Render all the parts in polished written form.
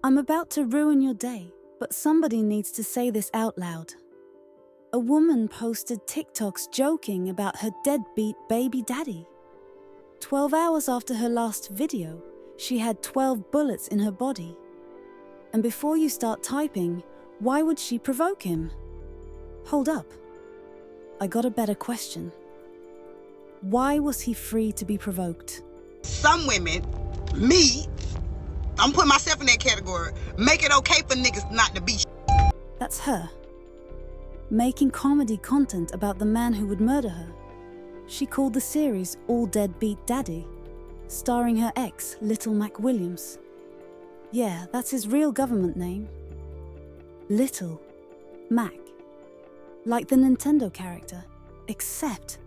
I'm about to ruin your day, but somebody needs to say this out loud. A woman posted TikToks joking about her deadbeat baby daddy. 12 hours after her last video, she had 12 bullets in her body. And before you start typing, why would she provoke him? Hold up. I got a better question. Why was he free to be provoked? Some women, me, I'm putting myself in that category, make it okay for niggas not to be That's her. Making comedy content about the man who would murder her. She called the series All Deadbeat Daddy, starring her ex, Little Mac Williams. Yeah, that's his real government name. Little Mac. Like the Nintendo character, except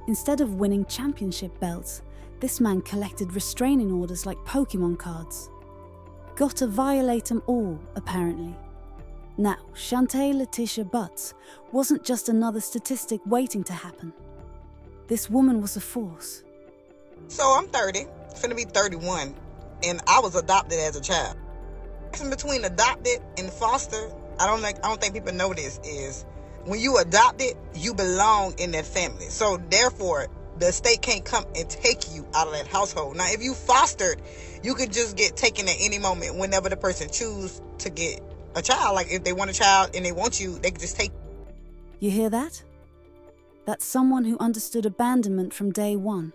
instead of winning championship belts, this man collected restraining orders like Pokemon cards. Got to violate them all, apparently. Now, Shante Butts wasn't just another statistic waiting to happen. This woman was a force. So I'm 30, finna be 31, and I was adopted as a child. In between adopted and foster, I don't think people know this, is when you adopted, you belong in that family. So therefore, the state can't come and take you out of that household. Now, if you fostered, you could just get taken at any moment whenever the person chooses to get a child. Like if they want a child and they want you, they can just take you. Hear that? That's someone who understood abandonment from day one.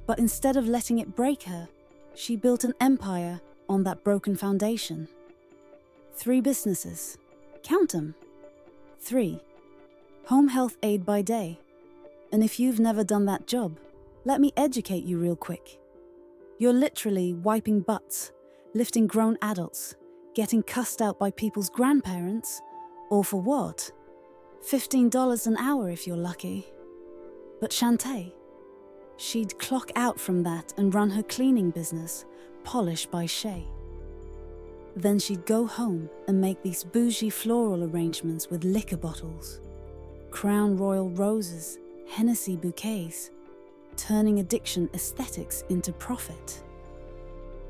But instead of letting it break her, she built an empire on that broken foundation. 3 businesses. Count them. 3. Home health aid by day. And if you've never done that job, let me educate you real quick. You're literally wiping butts, lifting grown adults, getting cussed out by people's grandparents, all for what? $15 an hour if you're lucky. But Shantae, she'd clock out from that and run her cleaning business, Polish by Shay. Then she'd go home and make these bougie floral arrangements with liquor bottles, Crown Royal roses, Hennessy bouquets, turning addiction aesthetics into profit.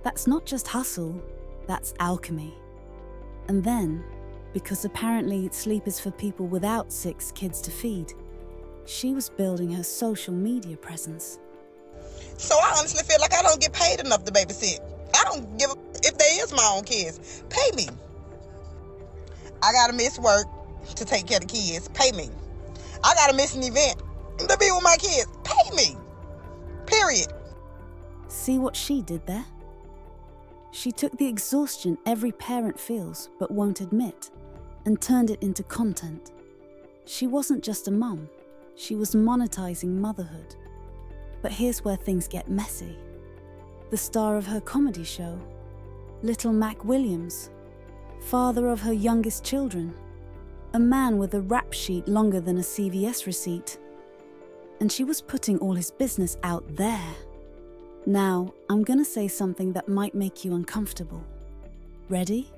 That's not just hustle, that's alchemy. And then, because apparently sleep is for people without 6 kids to feed, she was building her social media presence. So I honestly feel like I don't get paid enough to babysit. I don't give a if there is my own kids. Pay me. I gotta miss work to take care of the kids. Pay me. I gotta miss an event to be with my kids. Pay me. Period. See what she did there? She took the exhaustion every parent feels but won't admit and turned it into content. She wasn't just a mum, she was monetizing motherhood. But here's where things get messy. The star of her comedy show, Little Mac Williams, father of her youngest children, a man with a rap sheet longer than a CVS receipt. And she was putting all his business out there. Now, I'm gonna say something that might make you uncomfortable. Ready?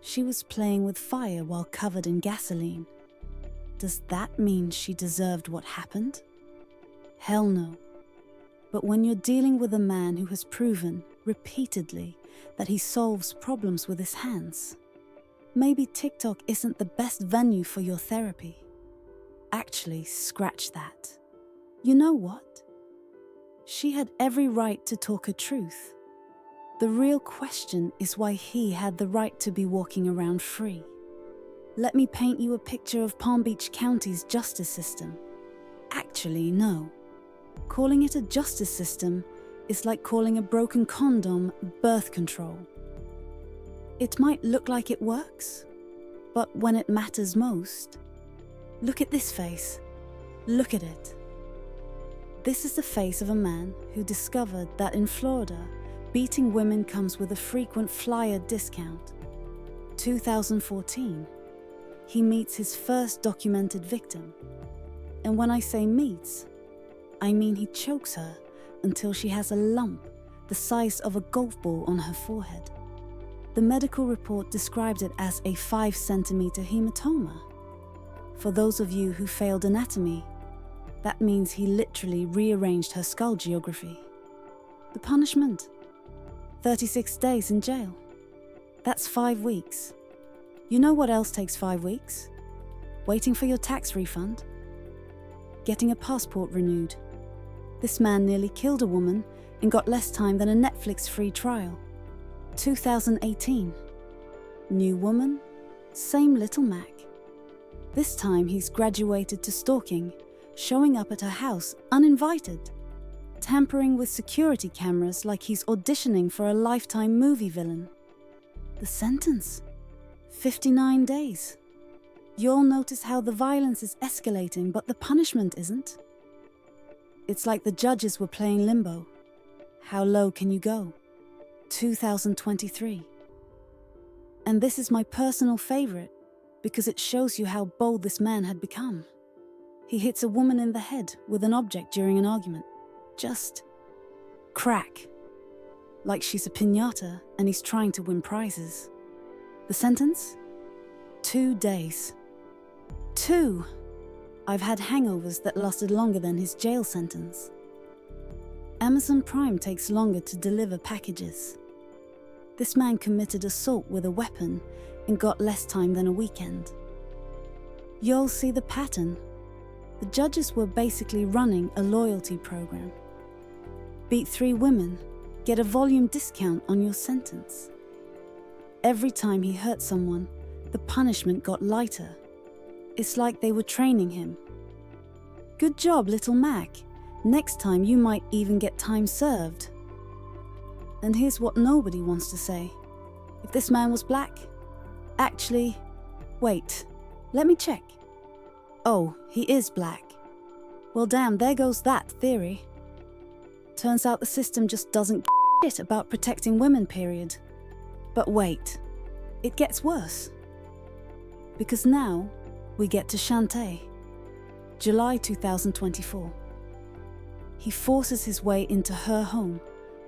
She was playing with fire while covered in gasoline. Does that mean she deserved what happened? Hell no. But when you're dealing with a man who has proven, repeatedly, that he solves problems with his hands, maybe TikTok isn't the best venue for your therapy. Actually, scratch that. You know what? She had every right to talk her truth. The real question is why he had the right to be walking around free. Let me paint you a picture of Palm Beach County's justice system. Actually, no. Calling it a justice system is like calling a broken condom birth control. It might look like it works, but when it matters most, look at this face. Look at it. This is the face of a man who discovered that in Florida, beating women comes with a frequent flyer discount. 2014, he meets his first documented victim. And when I say meets, I mean he chokes her until she has a lump the size of a golf ball on her forehead. The medical report described it as a 5-centimeter hematoma. For those of you who failed anatomy, that means he literally rearranged her skull geography. The punishment? 36 days in jail. That's 5 weeks. You know what else takes 5 weeks? Waiting for your tax refund. Getting a passport renewed. This man nearly killed a woman and got less time than a Netflix free trial. 2018. New woman, same little Mac. This time he's graduated to stalking, showing up at her house uninvited, tampering with security cameras like he's auditioning for a Lifetime movie villain. The sentence? 59 days. You'll notice how the violence is escalating, but the punishment isn't. It's like the judges were playing limbo. How low can you go? 2023. And this is my personal favorite because it shows you how bold this man had become. He hits a woman in the head with an object during an argument. Just crack. Like she's a piñata and he's trying to win prizes. The sentence? 2 days. 2! I've had hangovers that lasted longer than his jail sentence. Amazon Prime takes longer to deliver packages. This man committed assault with a weapon and got less time than a weekend. You'll see the pattern. The judges were basically running a loyalty program. Beat 3 women, get a volume discount on your sentence. Every time he hurt someone, the punishment got lighter. It's like they were training him. Good job, little Mac. Next time you might even get time served. And here's what nobody wants to say. If this man was black? Actually, wait, let me check. Oh, he is black. Well, damn, there goes that theory. Turns out the system just doesn't give a shit about protecting women, period. But wait, it gets worse. Because now, we get to Shante, July 2024. He forces his way into her home,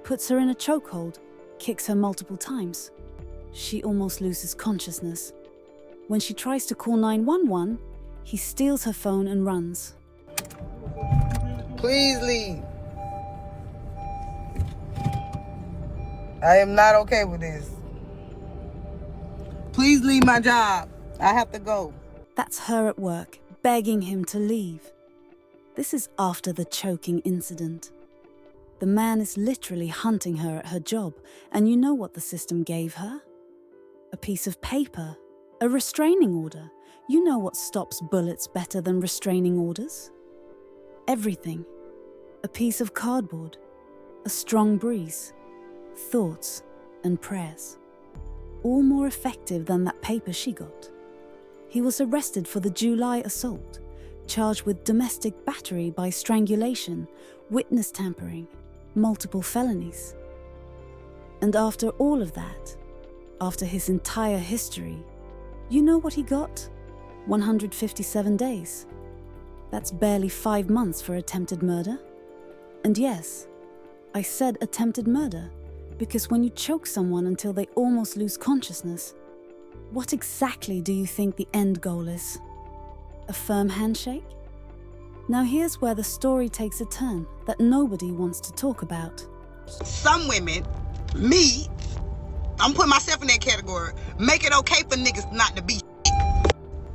puts her in a chokehold, kicks her multiple times. She almost loses consciousness. When she tries to call 911, he steals her phone and runs. Please leave. I am not okay with this. Please leave my job. I have to go. That's her at work, begging him to leave. This is after the choking incident. The man is literally hunting her at her job, and you know what the system gave her? A piece of paper, a restraining order. You know what stops bullets better than restraining orders? Everything. A piece of cardboard, a strong breeze, thoughts and prayers. All more effective than that paper she got. He was arrested for the July assault, charged with domestic battery by strangulation, witness tampering, multiple felonies. And after all of that, after his entire history, you know what he got? 157 days. That's barely 5 months for attempted murder. And yes, I said attempted murder because when you choke someone until they almost lose consciousness, what exactly do you think the end goal is? A firm handshake? Now here's where the story takes a turn that nobody wants to talk about. Some women, me, I'm putting myself in that category, make it okay for niggas not to be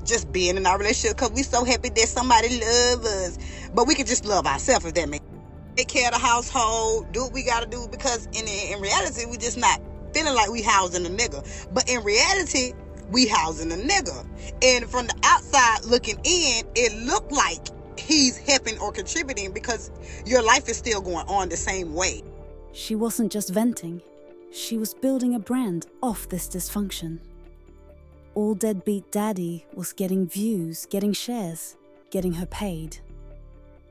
just being in our relationship because we so happy that somebody love us. But we can just love ourselves if that makes sense. Take care of the household, do what we gotta do, because in reality, we just not feeling like we housing a nigga. But in reality, we housing a nigga. And from the outside looking in, it looked like he's helping or contributing because your life is still going on the same way. She wasn't just venting. She was building a brand off this dysfunction. All Deadbeat Daddy was getting views, getting shares, getting her paid.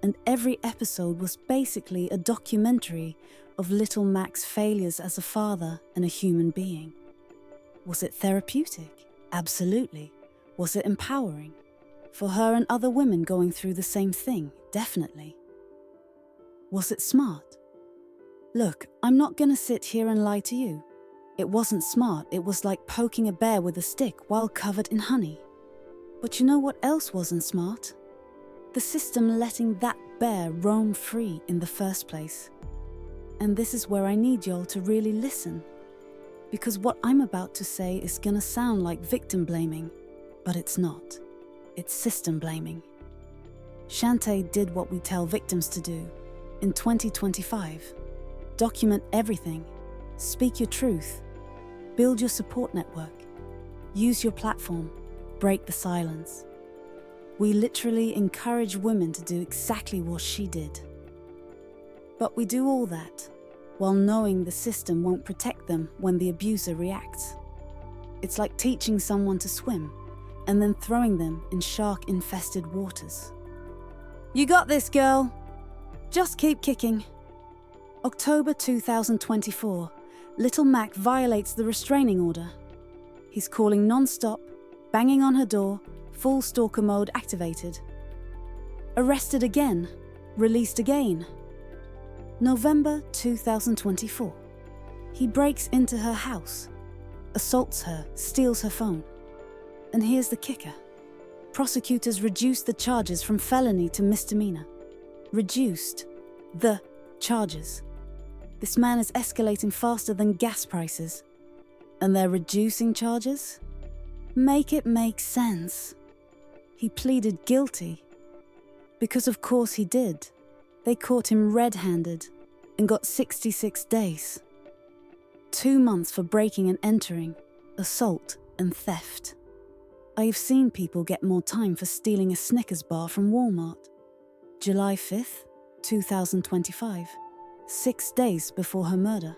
And every episode was basically a documentary of little Mac's failures as a father and a human being. Was it therapeutic? Absolutely. Was it empowering? For her and other women going through the same thing? Definitely. Was it smart? Look, I'm not gonna sit here and lie to you. It wasn't smart. It was like poking a bear with a stick while covered in honey. But you know what else wasn't smart? The system letting that bear roam free in the first place. And this is where I need y'all to really listen. Because what I'm about to say is gonna sound like victim blaming, but it's not. It's system blaming. Shante did what we tell victims to do. In 2025, document everything, speak your truth, build your support network, use your platform, break the silence. We literally encourage women to do exactly what she did. But we do all that while knowing the system won't protect them when the abuser reacts. It's like teaching someone to swim and then throwing them in shark-infested waters. You got this, girl. Just keep kicking. October 2024, Little Mac violates the restraining order. He's calling non-stop, banging on her door, full stalker mode activated. Arrested again, released again. November 2024. He breaks into her house, assaults her, steals her phone. And here's the kicker. Prosecutors reduced the charges from felony to misdemeanor. Reduced the charges. This man is escalating faster than gas prices. And they're reducing charges? Make it make sense. He pleaded guilty. Because of course he did. They caught him red-handed and got 66 days. 2 months for breaking and entering, assault and theft. I have seen people get more time for stealing a Snickers bar from Walmart. July 5th, 2025, 6 days before her murder.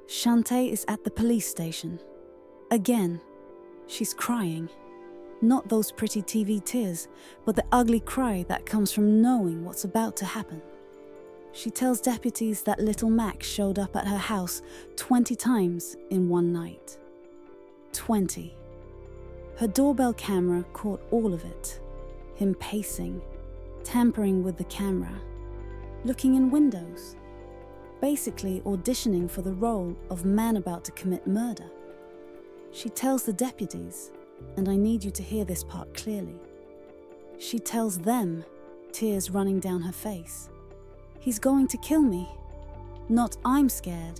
Shante is at the police station. Again, she's crying. Not those pretty TV tears, but the ugly cry that comes from knowing what's about to happen. She tells deputies that Little Mac showed up at her house 20 times in one night. 20. Her doorbell camera caught all of it. Him pacing, tampering with the camera, looking in windows, basically auditioning for the role of man about to commit murder. She tells the deputies, and I need you to hear this part clearly. She tells them, tears running down her face. He's going to kill me. Not I'm scared.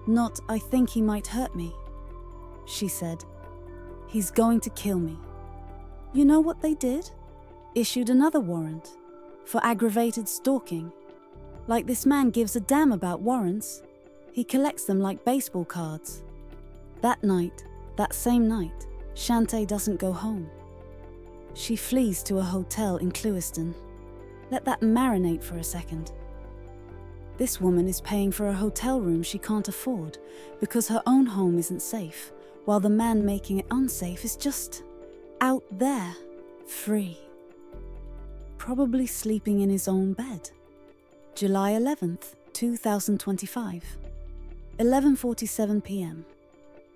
Not I think he might hurt me. She said, he's going to kill me. You know what they did? Issued another warrant for aggravated stalking. Like this man gives a damn about warrants. He collects them like baseball cards. That night, that same night, Shante doesn't go home. She flees to a hotel in Clewiston. Let that marinate for a second. This woman is paying for a hotel room she can't afford because her own home isn't safe, while the man making it unsafe is just out there, free. Probably sleeping in his own bed. July 11th, 2025, 11:47 p.m.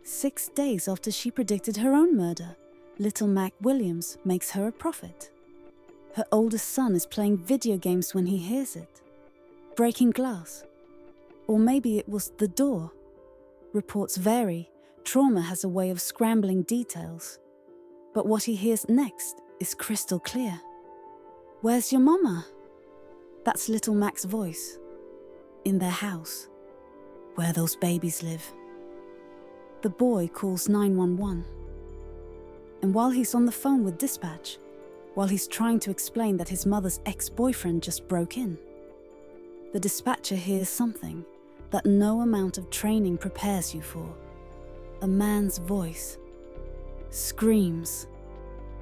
6 days after she predicted her own murder, Little Mac Williams makes her a prophet. Her oldest son is playing video games when he hears it. Breaking glass. Or maybe it was the door. Reports vary. Trauma has a way of scrambling details. But what he hears next is crystal clear. Where's your mama? That's Little Mac's voice. In their house. Where those babies live. The boy calls 911. And while he's on the phone with dispatch, while he's trying to explain that his mother's ex-boyfriend just broke in, the dispatcher hears something that no amount of training prepares you for. A man's voice. Screams.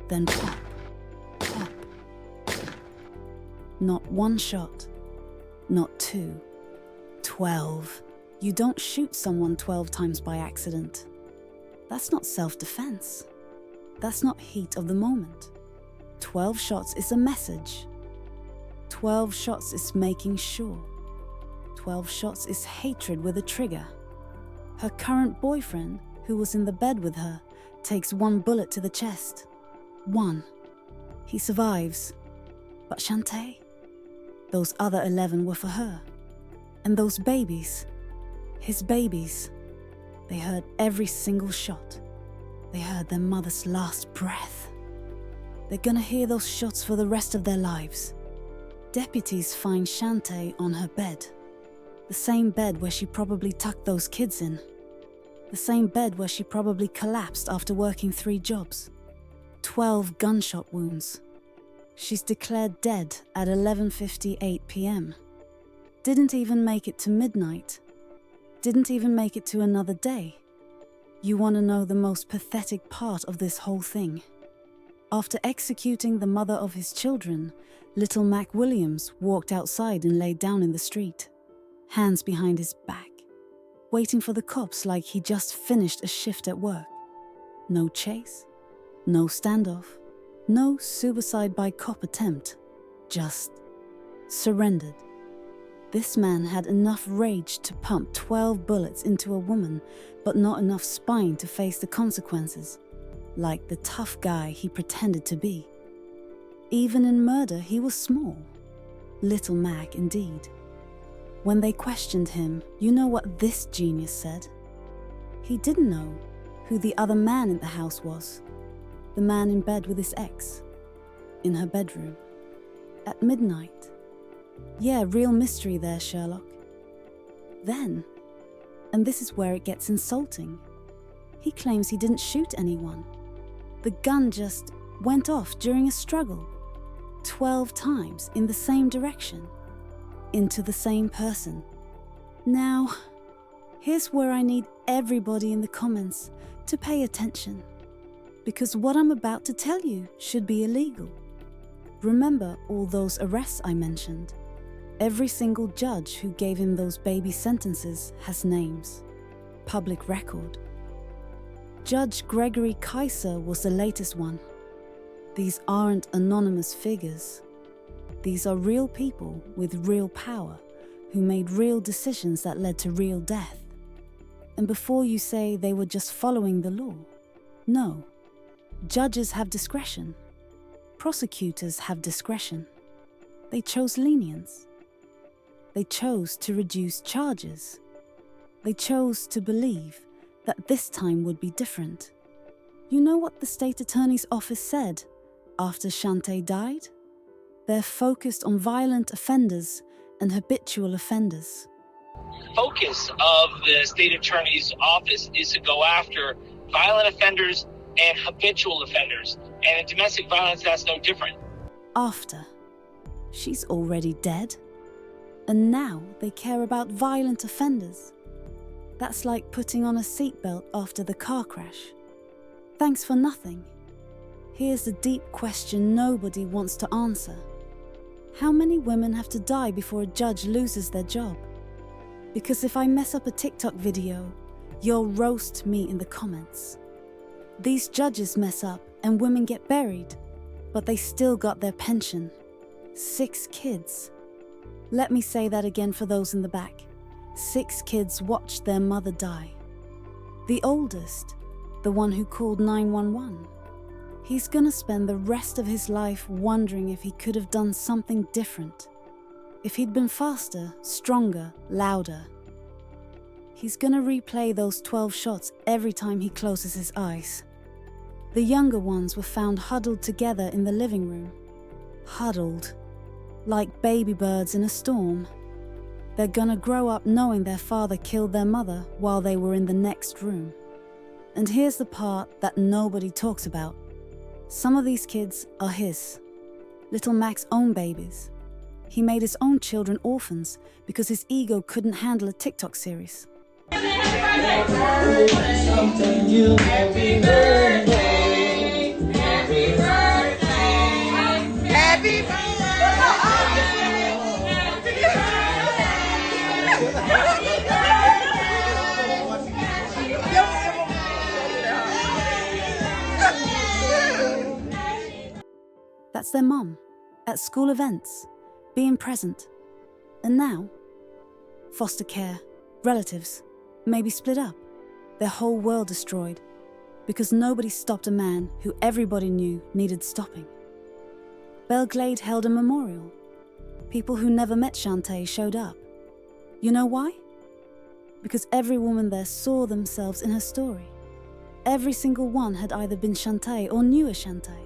Then pop, pop. Not one shot. Not 2. 12. You don't shoot someone 12 times by accident. That's not self-defense. That's not heat of the moment. 12 shots is a message. 12 shots is making sure. 12 shots is hatred with a trigger. Her current boyfriend, who was in the bed with her, takes 1 bullet to the chest. 1. He survives. But Shante? Those other 11 were for her. And those babies, his babies, they heard every single shot. They heard their mother's last breath. They're gonna hear those shots for the rest of their lives. Deputies find Shante on her bed. The same bed where she probably tucked those kids in. The same bed where she probably collapsed after working 3 jobs. 12 gunshot wounds. She's declared dead at 11:58 p.m. Didn't even make it to midnight. Didn't even make it to another day. You want to know the most pathetic part of this whole thing? After executing the mother of his children, little Mac Williams walked outside and laid down in the street, hands behind his back, waiting for the cops like he just finished a shift at work. No chase, no standoff, no suicide by cop attempt, just surrendered. This man had enough rage to pump 12 bullets into a woman, but not enough spine to face the consequences, like the tough guy he pretended to be. Even in murder, he was small. Little Mac, indeed. When they questioned him, you know what this genius said? He didn't know who the other man in the house was. The man in bed with his ex. In her bedroom. At midnight. Yeah, real mystery there, Sherlock. Then, and this is where it gets insulting, he claims he didn't shoot anyone. The gun just went off during a struggle. 12 times in the same direction. Into the same person. Now, here's where I need everybody in the comments to pay attention. Because what I'm about to tell you should be illegal. Remember all those arrests I mentioned? Every single judge who gave him those baby sentences has names. Public record. Judge Gregory Kaiser was the latest one. These aren't anonymous figures. These are real people with real power who made real decisions that led to real death. And before you say they were just following the law, no. Judges have discretion. Prosecutors have discretion. They chose lenience. They chose to reduce charges. They chose to believe that this time would be different. You know what the state attorney's office said after Shante died? They're focused on violent offenders and habitual offenders. Focus of the state attorney's office is to go after violent offenders and habitual offenders. And in domestic violence, that's no different. After. She's already dead. And now they care about violent offenders. That's like putting on a seatbelt after the car crash. Thanks for nothing. Here's the deep question nobody wants to answer. How many women have to die before a judge loses their job? Because if I mess up a TikTok video, you'll roast me in the comments. These judges mess up and women get buried, but they still got their pension. 6 kids. Let me say that again for those in the back. 6 kids watched their mother die. The oldest, the one who called 911, he's gonna spend the rest of his life wondering if he could have done something different. If he'd been faster, stronger, louder. He's gonna replay those 12 shots every time he closes his eyes. The younger ones were found huddled together in the living room. Huddled. Like baby birds in a storm. They're gonna grow up knowing their father killed their mother while they were in the next room. And here's the part that nobody talks about. Some of these kids are his. Little Mac's own babies. He made his own children orphans because his ego couldn't handle a TikTok series. Happy birthday, happy birthday, happy birthday, happy birthday. That's their mom, at school events, being present. And now, foster care, relatives, maybe split up, their whole world destroyed, because nobody stopped a man who everybody knew needed stopping. Belglade held a memorial. People who never met Shantae showed up. You know why? Because every woman there saw themselves in her story. Every single one had either been Shantae or knew a Shantae.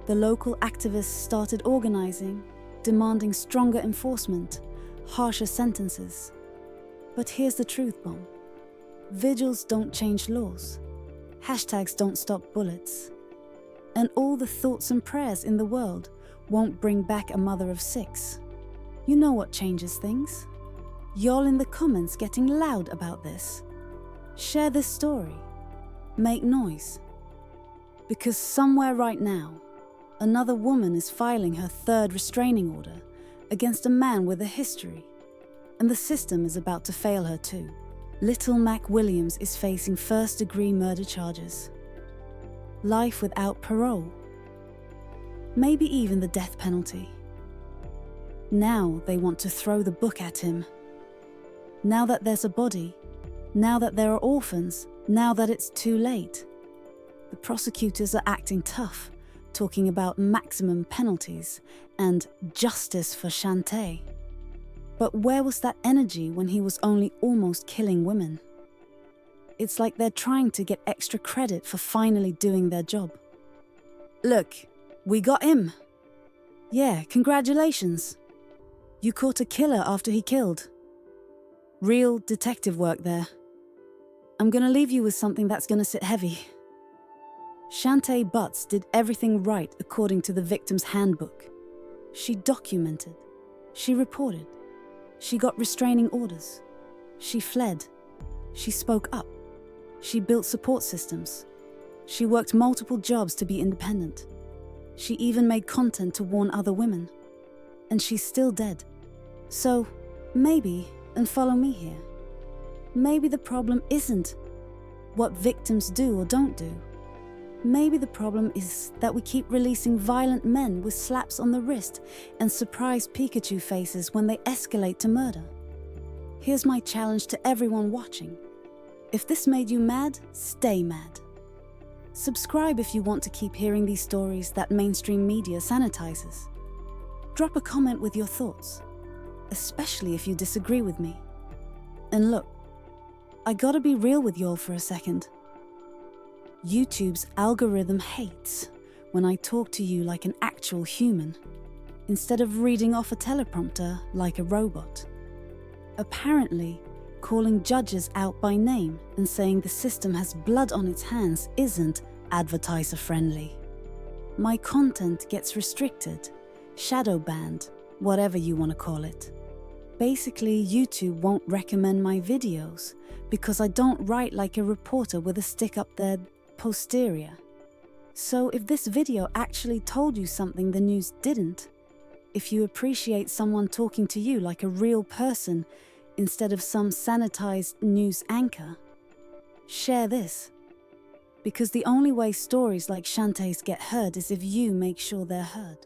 The local activists started organizing, demanding stronger enforcement, harsher sentences. But here's the truth bomb. Vigils don't change laws. Hashtags don't stop bullets. And all the thoughts and prayers in the world won't bring back a mother of 6. You know what changes things. Y'all in the comments getting loud about this. Share this story. Make noise. Because somewhere right now, another woman is filing her 3rd restraining order against a man with a history, and the system is about to fail her too. Little Mac Williams is facing 1st-degree murder charges. Life without parole. Maybe even the death penalty. Now they want to throw the book at him. Now that there's a body, now that there are orphans, now that it's too late. The prosecutors are acting tough, talking about maximum penalties and justice for Shantae. But where was that energy when he was only almost killing women? It's like they're trying to get extra credit for finally doing their job. Look, we got him. Yeah, congratulations. You caught a killer after he killed. Real detective work there. I'm gonna leave you with something that's gonna sit heavy. Shante Butts did everything right according to the victim's handbook. She documented. She reported. She got restraining orders. She fled. She spoke up. She built support systems. She worked multiple jobs to be independent. She even made content to warn other women. And she's still dead. So, maybe, and follow me here, maybe the problem isn't what victims do or don't do. Maybe the problem is that we keep releasing violent men with slaps on the wrist and surprise Pikachu faces when they escalate to murder. Here's my challenge to everyone watching. If this made you mad, stay mad. Subscribe if you want to keep hearing these stories that mainstream media sanitizes. Drop a comment with your thoughts, especially if you disagree with me. And look, I gotta be real with y'all for a second. YouTube's algorithm hates when I talk to you like an actual human, instead of reading off a teleprompter like a robot. Apparently, calling judges out by name and saying the system has blood on its hands isn't advertiser-friendly. My content gets restricted, shadow banned, whatever you want to call it. Basically, YouTube won't recommend my videos because I don't write like a reporter with a stick up their posterior. So if this video actually told you something the news didn't, if you appreciate someone talking to you like a real person instead of some sanitized news anchor, share this. Because the only way stories like Shantaes get heard is if you make sure they're heard.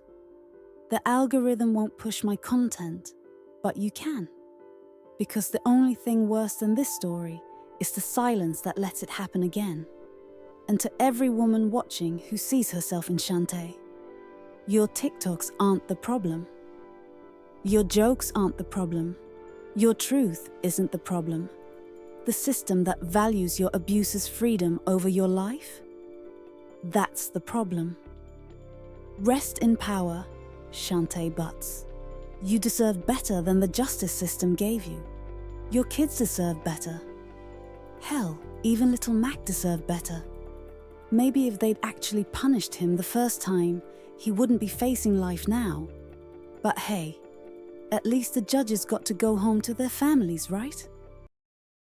The algorithm won't push my content, but you can. Because the only thing worse than this story is the silence that lets it happen again. And to every woman watching who sees herself in Shantae, your TikToks aren't the problem. Your jokes aren't the problem. Your truth isn't the problem. The system that values your abuser's freedom over your life? That's the problem. Rest in power, Shante Butts. You deserve better than the justice system gave you. Your kids deserve better. Hell, even little Mac deserved better. Maybe if they'd actually punished him the first time, he wouldn't be facing life now. But hey, at least the judges got to go home to their families, right?